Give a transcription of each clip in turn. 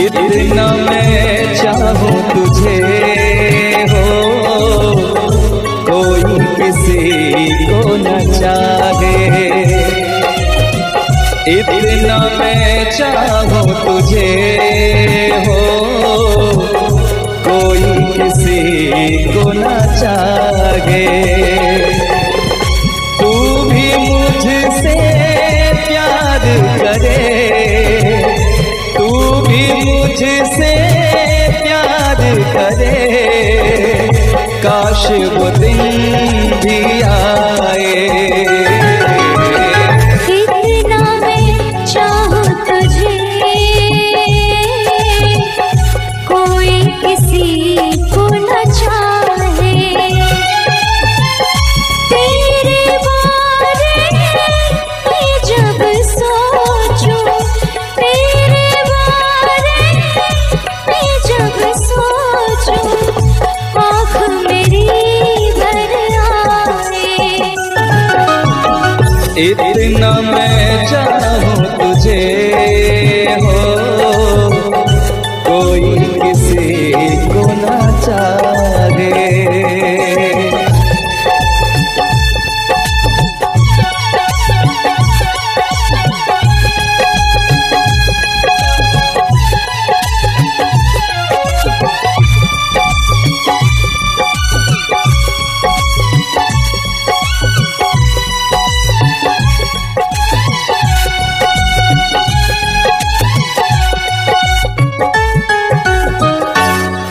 इतना मैं चाहूं तुझे हो, कोई किसी को न चाहे। इतना मैं चाहूं तुझे हो, कोई किसी को न चाहे। तू भी मुझसे प्यार करे, तू भी मुझसे प्यार करे, काश वो दिन भी आए। इतना मैं चाहूं तुझे, कोई किसी को न चाहे। तेरे बारे में जब सोचूं, तेरे बारे में जब सोचूं, आँख मेरी भर आए। इतना मैं चाहूं तुझे हो, कोई किसी को न चाहे।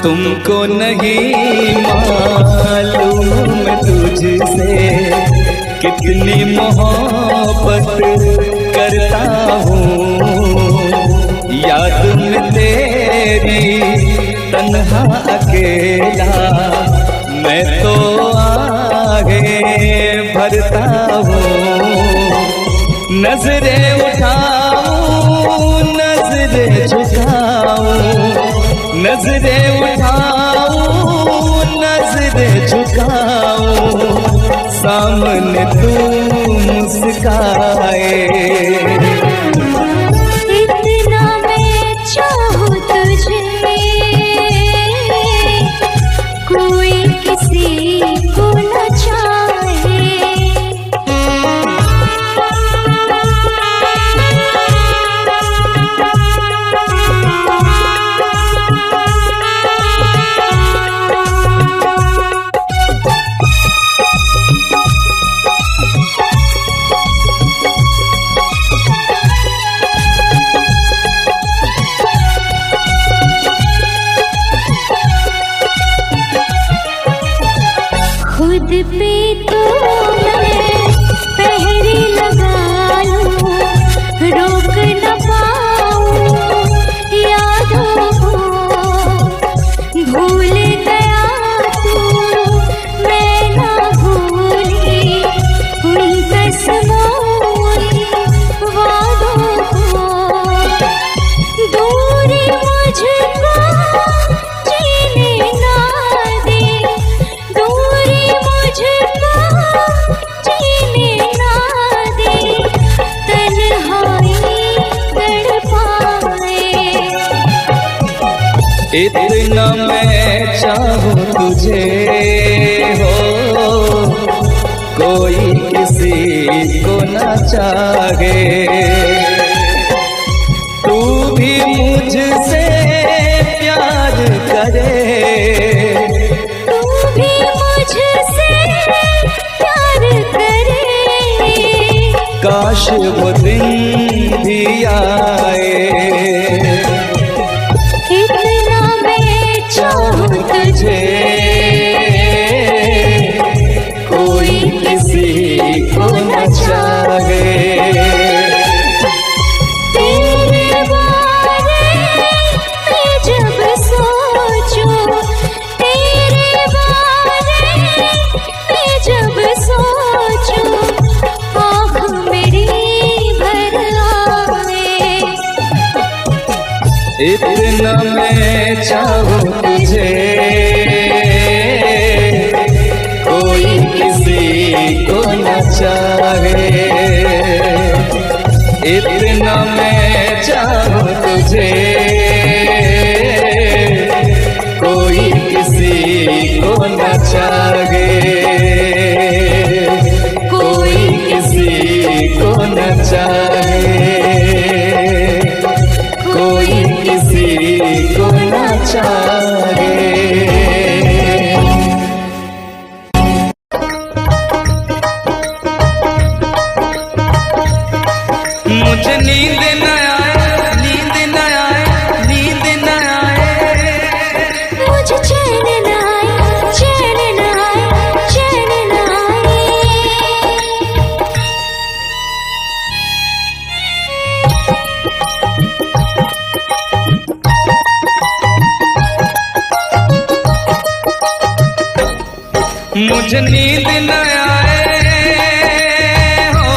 तुमको नहीं मालूम तुझसे कितनी मोहब्बत करता हूँ। याद में तेरी तन्हा अकेला मैं तो आगे भरता हूँ। नजरें उठाऊं, नजरें झुकाऊं, नजरें उठाऊं, नजरें झुकाऊं, सामने तू मुस्काए। इतना मैं चाहूं तुझे, कोई किसी को न चाहे। खुद पे तो मैं पहरे लगा लूं, रोक न पाऊं यादों को। भूल गया तू, मैं ना भूली उन कसमों वादों को। दूरी मुझको जीने ना दे, दूरी मुझको जीने ना दे, तन्हाई तड़पाए। इतना मैं चाहूं तुझे हो, कोई किसी को न चाहे। तू भी मुझसे प्यार करे, तू भी मुझसे प्यार करे, काश वो दिन भी आए। इतना मैं चाहूं तुझे, कोई किसी को न चाहे। तेरे बारे में जब सोचूं, तेरे बारे में जब सोचूं, आँख मेरी भर आए। इतना मैं चाहूं तुझे, कोई किसी को न चाहे। इतना मैं चाहूं तुझे। मुझे नींद न आए हो,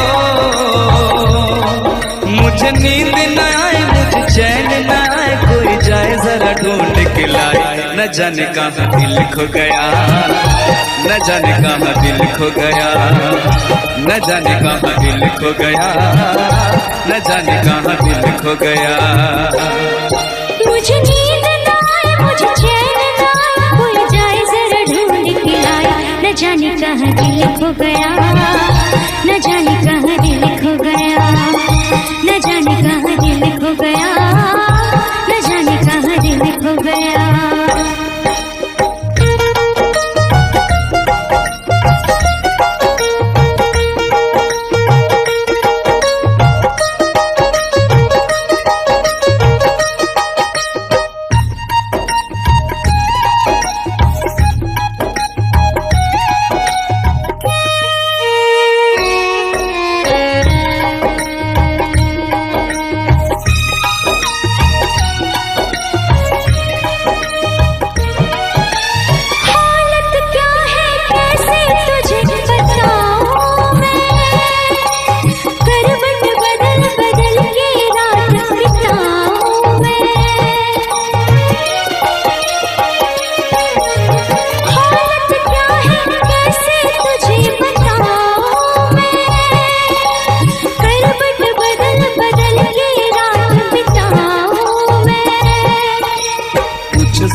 मुझे नींद न आए, मुझे चैन न आए, कोई जाए जरा ढूंढ के लाए। न जाने कहाँ दिल खो गया, न जाने कहाँ दिल खो गया, न जाने कहाँ दिल खो गया, न जाने कहाँ दिल खो गया। मुझे नींद न आए, मुझे चैन न आए, कोई जाए जरा ढूंढ के लाए। न जाने कहाँ दिल खो गया, न जाने कहाँ दिल खो गया, न जाने कहाँ दिल खो गया, न जाने कहाँ दिल खो गया।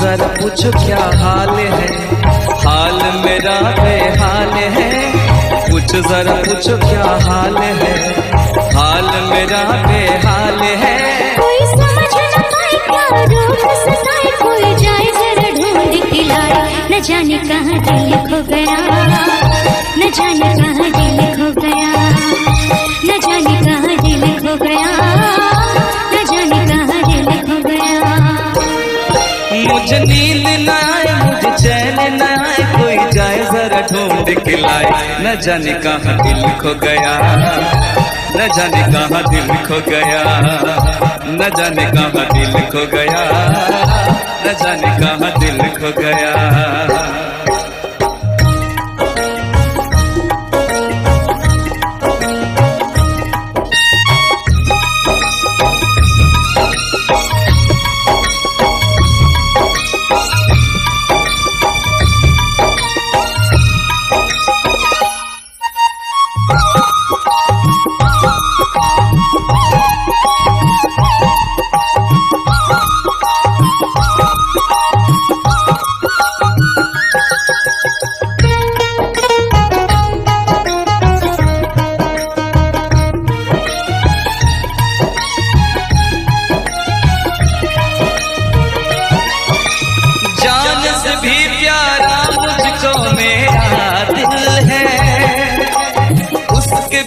जरा पूछो क्या हाल है, हाल मेरा बेहाल है। पूछो जरा पूछो क्या हाल है, हाल मेरा बेहाल है। कोई समझ न पाए क्या रोग सताए, कोई जाए जरा ढूंढ के लाए। न जाने कहाँ दिल खो गया, न जाने कहाँ दिल खो गया, न जाने कहाँ दिल खो गया, न जाने कहाँ दिल खो गया। मुझे नींद न आए, मुझे चैन न आए, कोई जाए जरा ढूंढ के लाए। न जाने कहाँ दिल खो गया, न जाने कहाँ दिल खो गया, न जाने कहाँ दिल खो गया, न जाने कहाँ दिल खो गया।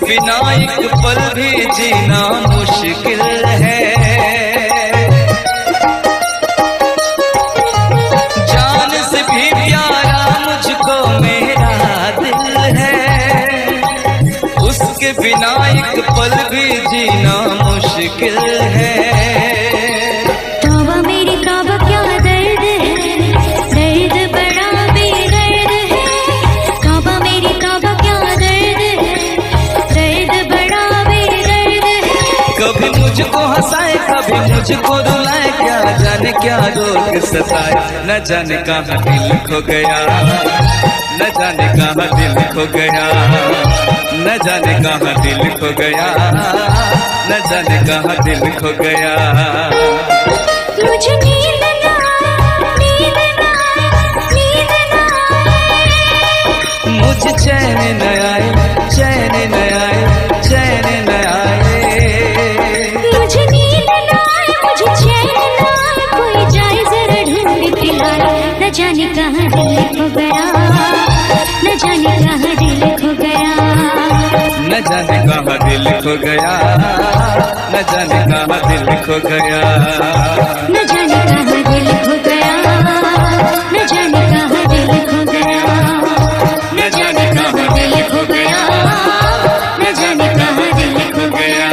बिना एक पल भी जीना मुश्किल है। जान से भी प्यारा मुझको मेरा दिल है, उसके बिना एक पल भी जीना मुश्किल है। तौबा मेरी तौबा क्या दर्द है, दर्द बड़ा बेदर्द है। तौबा मेरी तौबा क्या दर्द है, दर्द बड़ा बेदर्द है। कभी मुझको हंसाए कभी मुझको रुलाए, क्या जाने क्या रोग सताए। न जाने कहाँ दिल खो गया, न जाने कहाँ दिल खो गया, न जाने कहाँ दिल खो गया, न जाने कहाँ दिल खो गया। मुझे नींद ना आए, नींद ना आए, नींद ना आए। मुझे चैन न आए, चैन न आए, चैन न आए। मुझे नींद ना आए, मुझे चैन ना आए, कोई जाए जरा ढूंढ के लाए। न जाने कहाँ दिल खो गया, न जाने कहाँ दिल खो गया, न जाने कहाँ दिल खो गया, न जाने कहाँ दिल खो गया, न जाने कहाँ दिल खो गया, न जाने कहाँ दिल खो गया, न जाने कहाँ दिल खो गया, न जाने कहाँ दिल खो गया।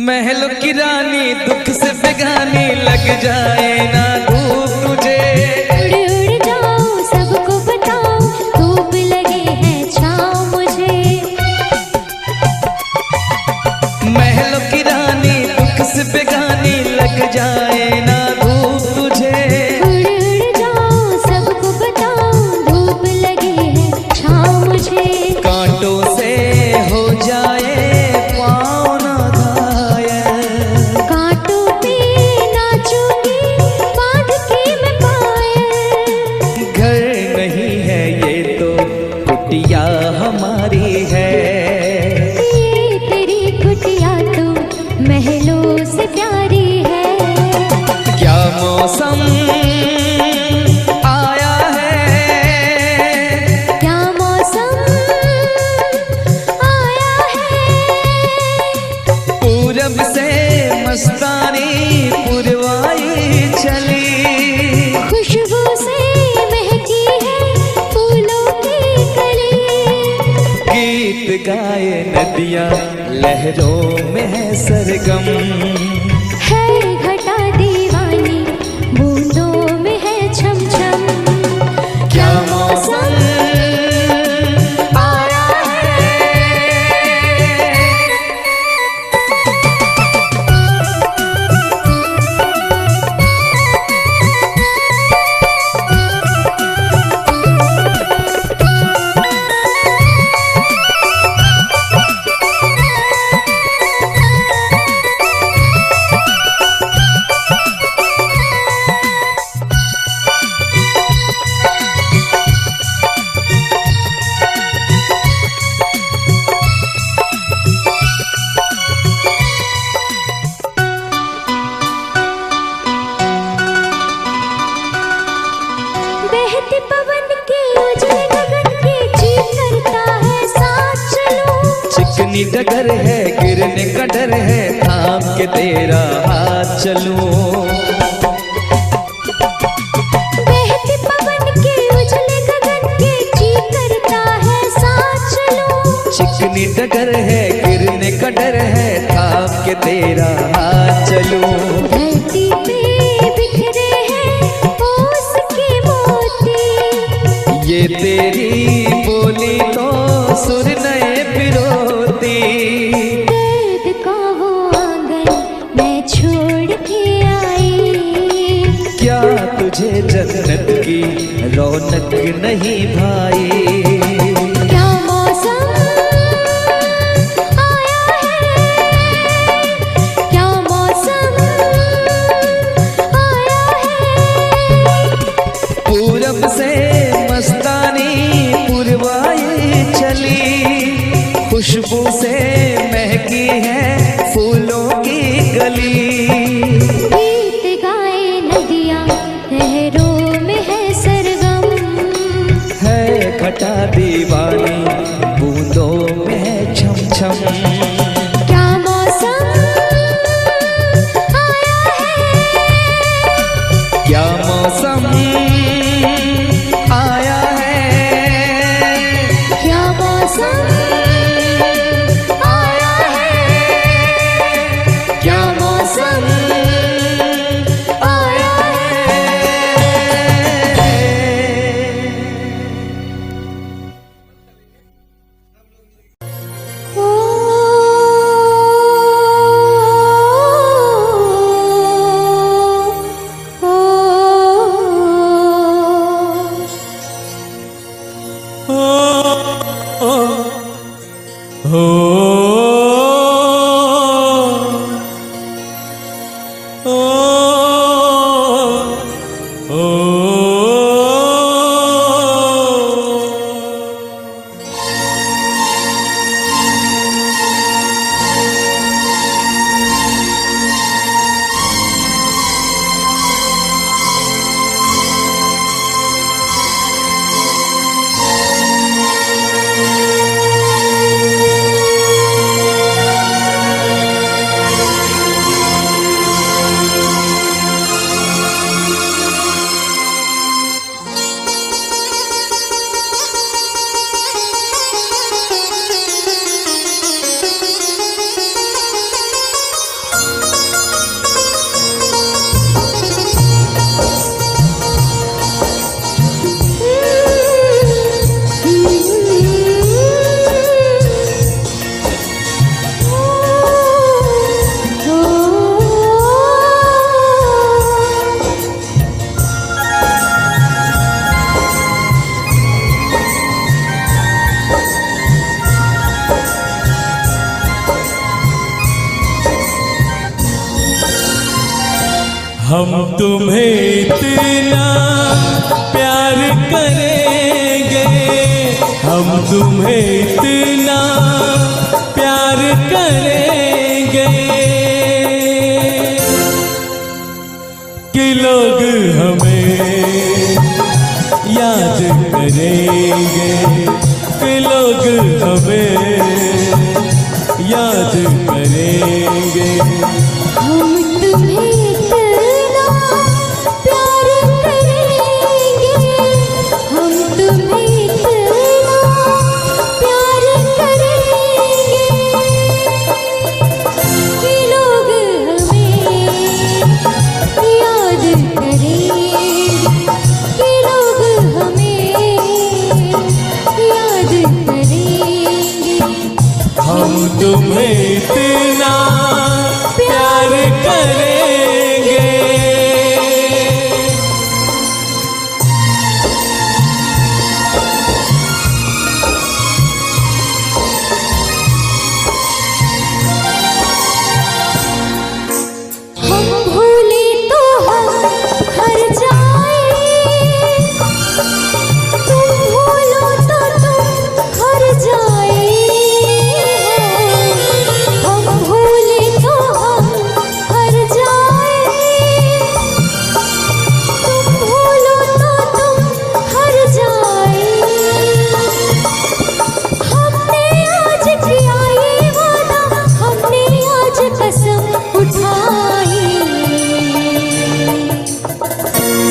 महलों की रानी दुख से बेगानी लग जाए ना धूप तुझे। उड़ उड़ जाऊं सबको बताऊं धूप लगे है छाँव मुझे। महलों की रानी दुख से बेगानी लग जाए ना धूप तुझे। उड़ उड़ जाऊं सबको बताऊं धूप लगे है छाँव मुझे। कांटों से हो जाए पाँव ना घायल, कांटों पे नाचूंगी बांध के मैं पायल। घर नहीं है ये तो कुटिया हमारी है। ये तेरी कुटिया तो महलों से प्यारी है। क्या मौसम आया है, क्या मौसम आया है। पूरब से मस्तानी पुरवाई चली। खुशबू से महकी है फूलों की कली। गीत गाए नदियाँ लहरों में है सरगम। है घटा दीवानी बूंदों में है छम छम। क्या मौसम आया बहते पवन के उजले गगन के जी करता है साथ चलूं। चिकनी डगर है गिरने का डर है थाम के तेरा हाथ चलूं। बहते पवन के उजले गगन के जी करता है साथ चलूं। चिकनी डगर है गिरने का डर है थाम के तेरा हाथ चलूं। धरती पे बिखरे हैं ओस के मोती। ये तेरी बोली तो सुर नए पिरोती। दर्द का वो आंगन मैं छोड़ के आई। क्या तुझे जन्नत की रौनक नहीं भाई। क्या मौसम आया है। क्या मौसम आया है। पूरब से मस्तानी पुरवाई चली। खुशबू से महकी है फूलों की गली। गीत गाए नदियाँ लहरों में है सरगम। है घटा दीवानी बूंदों में है छम छम। क्या मौसम आया है। क्या मौसम आया है। क्या मौसम आया है। हम तुम्हें इतना प्यार करेंगे, हम तुम्हें इतना प्यार करेंगे कि लोग हमें याद करेंगे, कि लोग हमें याद करेंगे। हम तुम्हें इतना प्यार करेंगे, हम तुम्हें इतना प्यार करेंगे कि लोग हमें याद करेंगे, कि लोग हमें याद करेंगे। हम तुम्हें इतना प्यार करेंगे। हम भूले तो हम हर जाए, तुम भूलो तो तुम हर जाए। हम भूले तो हम हर जाए, तुम भूलो तो तुम हर जाए। हमने आज किया ये वादा, हमने आज कसम उठाई,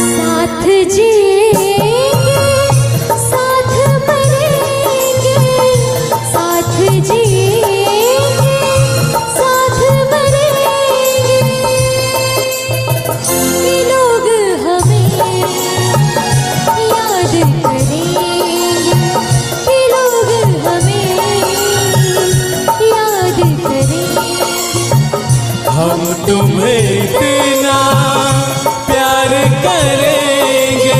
साथ जिएंगे साथ मरेंगे, साथ जिएंगे साथ मरेंगे कि लोग हमें याद करेंगे, कि लोग हमें याद करेंगे। हम तुम्हें इतना प्यार करेंगे।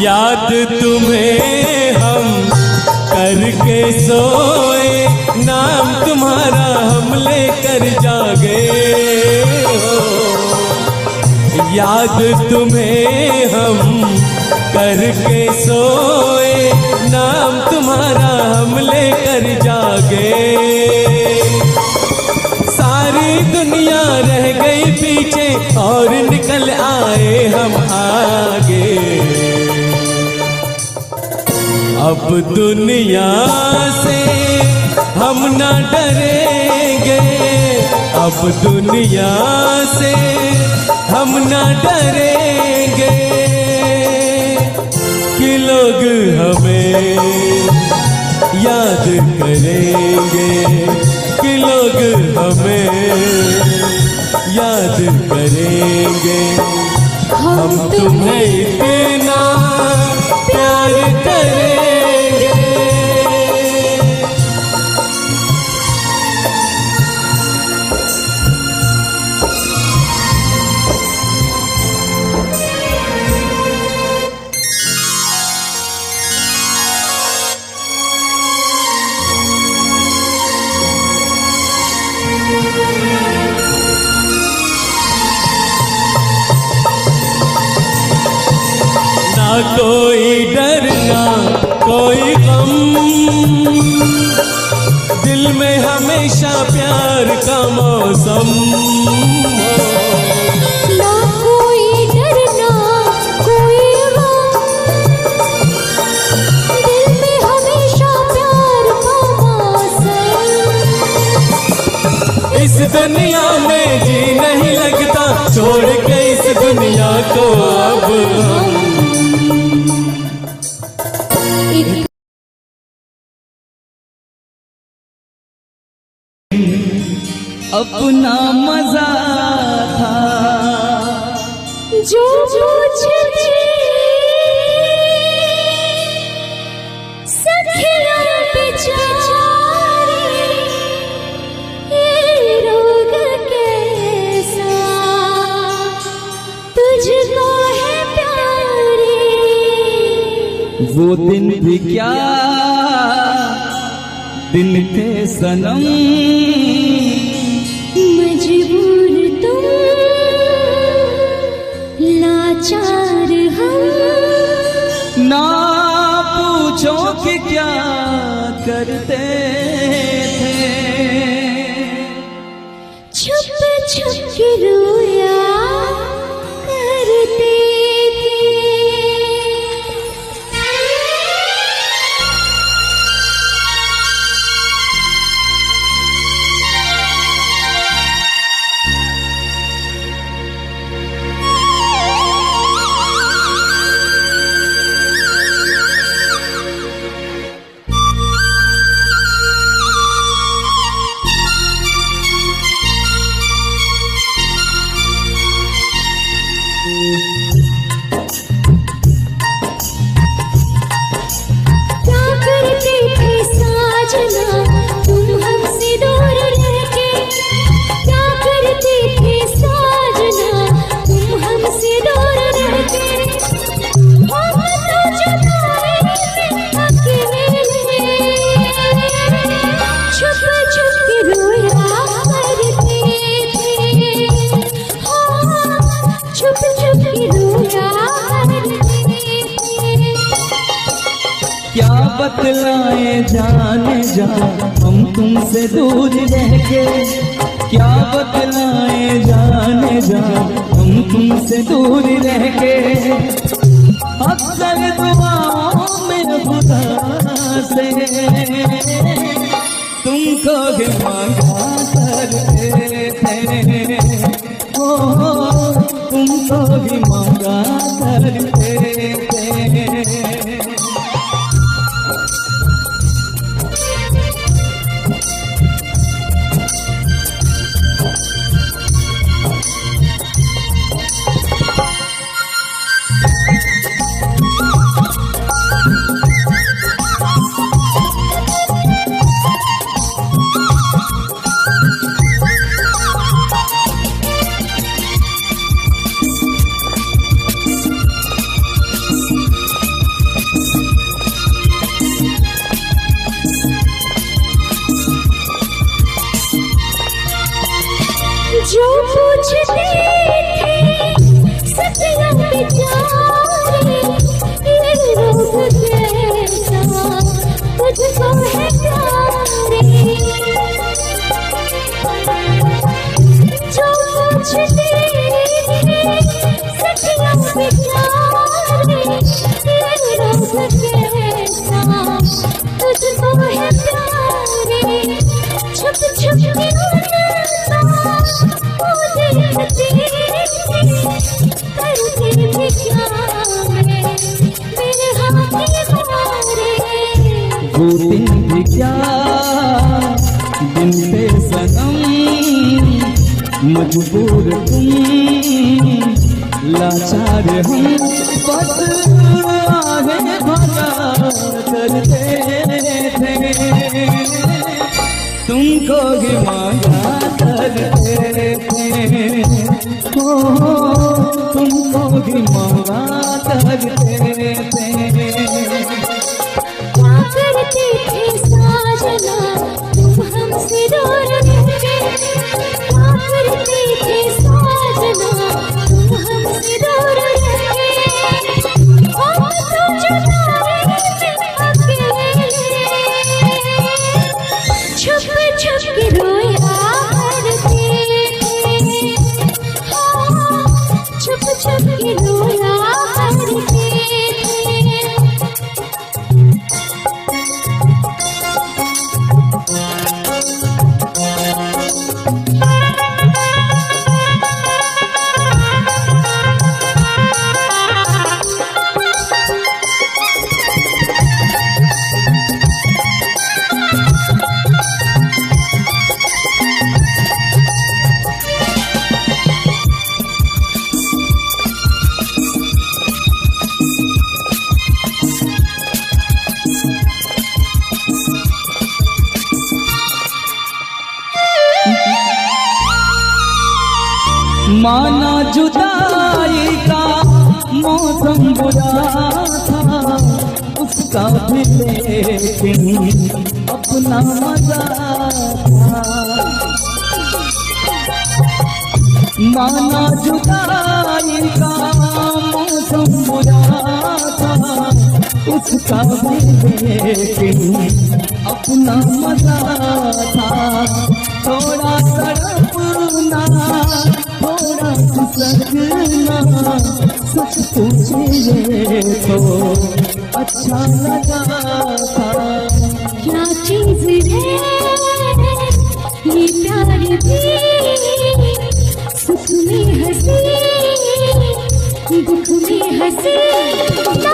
याद तुम्हें हम करके सोए, नाम तुम्हारा हम लेकर जागे हो। याद तुम्हें हम करके सोए, नाम तुम्हारा हम लेकर जागे। सारी दुनिया रह गई पीछे और निकल आए हम आगे। अब दुनिया से हम न डरेंगे, अब दुनिया से हम न डरेंगे कि लोग हमें याद करेंगे, कि लोग हमें याद करेंगे। हम तुम्हें इतना प्यार करेंगे। ना कोई डर ना कोई गम, दिल में हमेशा प्यार का मौसम हो। ना कोई डर ना कोई गम, दिल में हमेशा प्यार का मौसम। इस दुनिया में जी नहीं लगता, छोड़ के इस दुनिया को अब हम अपना मजा था जो मुझे सखियां बेचारी वो दिन भी क्या दिन थे सनम, मजबूर तुम लाचार हम, ना पूछो कि क्या करते थे, छुप छुप के रोया करते थे। क्या करते थे साजना तुम हमसे दूर रह के, क्या करते थे साजना तुम हमसे दूर रह के, हम तो जगाए अकेले, छुप छुप के रोया करते थे, छुप छुप के रोया करते थे। क्या बतलाए जाने जा हम तुमसे दूर रह के, क्या बतलाए जाने जा हम तुमसे दूर रह के, अक्सर दुआओं में खुदा से तुमको ही मांगा करते थे, ओ तुमको ही मांगा करते थे। जो पूछते थे सतिया बेचारे, ये रोग कैसा तुझको है प्यारे, जो पूछते थे सतिया बेचारे, ये रोग कैसा तुझको है प्यारे, छुप छुप के करते थे क्या मेरे हाथ हारे, वो दिन भी क्या दिन थे सनम, मजबूर तुम लाचार हम, बस आगे भगा करते थे, तुमको ही मांगा करते थे, ओ तुमको ही मांगा करते थे। क्या करते थे साजना तुम हमसे दूर रह के, क्या करते थे साजना तुम हमसे दूर रह के, हम तो जगाए अकेले, छुप छुप के रोया करते थे, छुप छुप के रोया करते थे। माना जुदाई का मौसम बुरा था, उसका भी लेकिन अपना मजा था। माना जुदाई का मौसम बुरा था, उसका भी लेकिन अपना मजा था। थोड़ा तड़पना, थोड़ा सकना, सच पूछिए तो अच्छा लगा था। क्या चीज है ये प्यार भी, सुख में हंसी दुख में हंसी। ना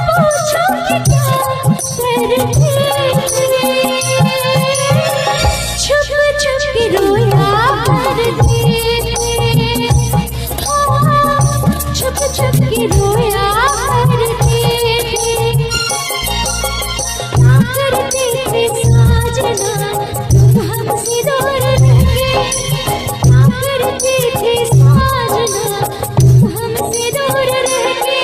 पूछो कि क्या करते, छुप छुप के रोया करते, छुप छुप के रोया करते। क्या करते थे साजना तुम हमसे दूर रह के, क्या करते थे साजना तुम हमसे दूर रह के।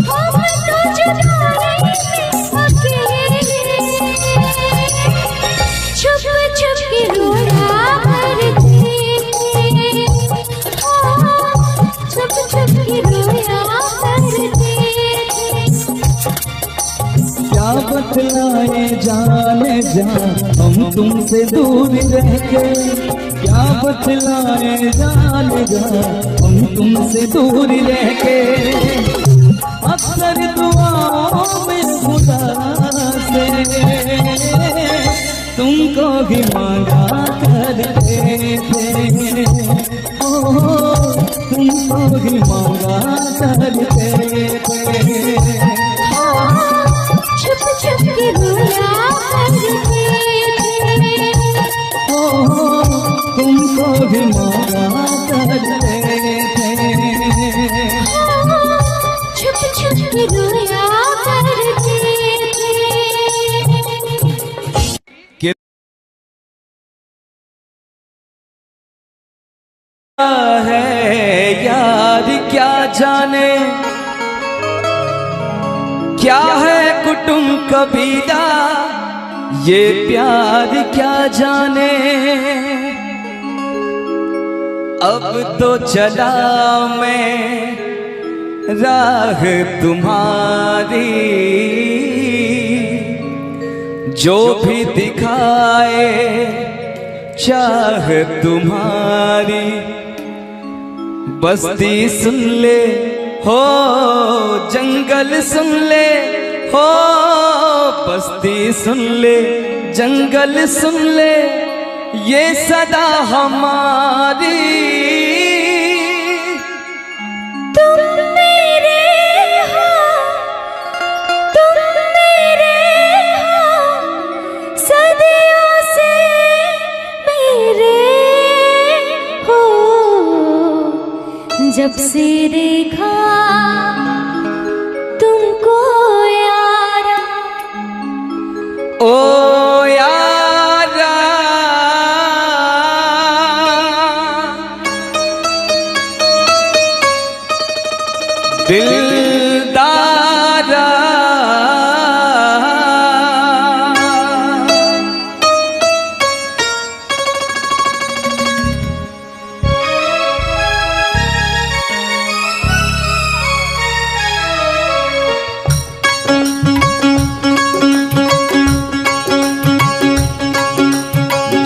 हम तो जुदा नहीं अकेले, छुप छुप के रोया करते, छुप छुप के रोया करते। क्या बतलाए जाने जा हम तुमसे दूर रह के, क्या बतलाए जाने जा हम तुमसे दूर रह के। अक्सर दुआओं में खुदा से तुमको भी मांगा करते थे, ओ तुमको भी मांगा करते थे। छुप छुप के रोया करते थे, तुमको भी मांगा करते थे। छुप छुप के रोया करते थे। है यार क्या जाने, क्या है कुटुंब कबीला, ये प्यार क्या जाने। अब तो चला मैं राह तुम्हारी, जो भी दिखाए चाह तुम्हारी। बस्ती सुन ले हो जंगल सुन ले हो, बस्ती सुन ले जंगल सुन ले, ये सदा हमारी। तुम मेरे हो, तुम मेरे हो, सदियों से मेरे हो। जब से देखा तुमको यारा, ओ यारा दिलदारा,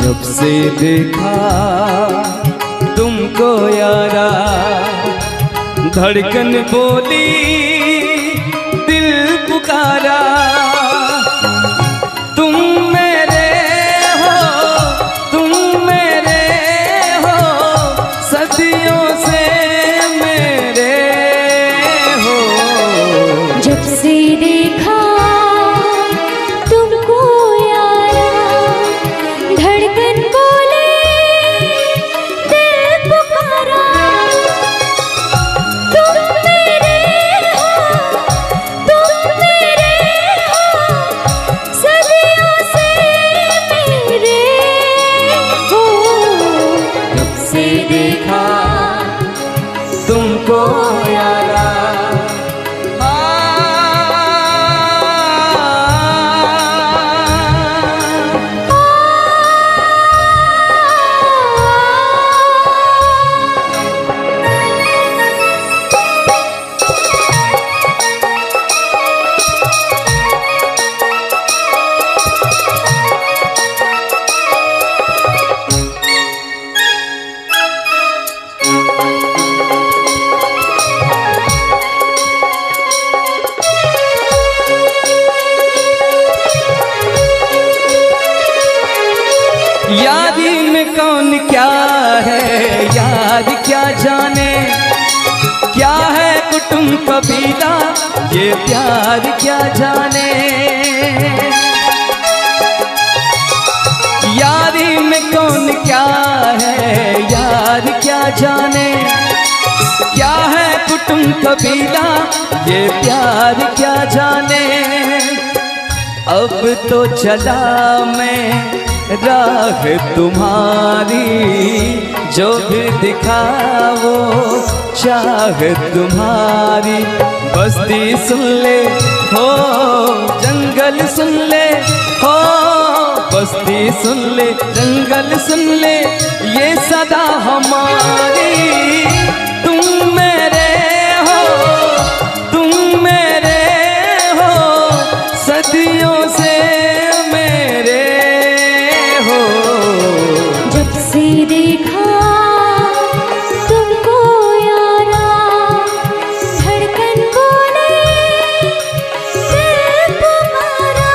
जब से देखा तुमको यारा, धड़कन बोली दिल पुकारा। तुम मेरे हो, तुम मेरे हो, सदियों से मेरे हो। जब से देखा तुमको यारा, धड़कन बोले दिल पुकारा। तुम मेरे हो, तुम मेरे यारी में कौन क्या है यार क्या जाने, क्या है कुटुंब कबीला ये प्यार क्या जाने। यारी में कौन क्या है यार क्या जाने, क्या है कुटुंब कबीला ये प्यार क्या जाने। अब तो चला मैं राह तुम्हारी, जो भी दिखाओ चाह तुम्हारी। बस्ती सुन ले हो जंगल सुन ले हो, बस्ती सुन ले जंगल सुन ले ये सदा हमारी। तुम मेरे हो तुम मेरे हो सदियों से मेरे हो। जब से देखा तुमको यारा, धड़कन बोले दिल तुम्हारा।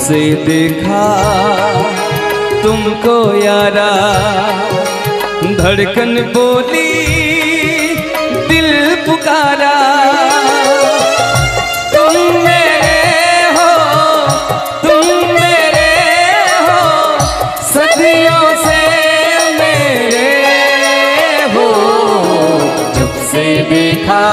से देखा तुमको यारा, धड़कन बोली दिल पुकारा। तुम मेरे हो सदियों से मेरे हो। जब से देखा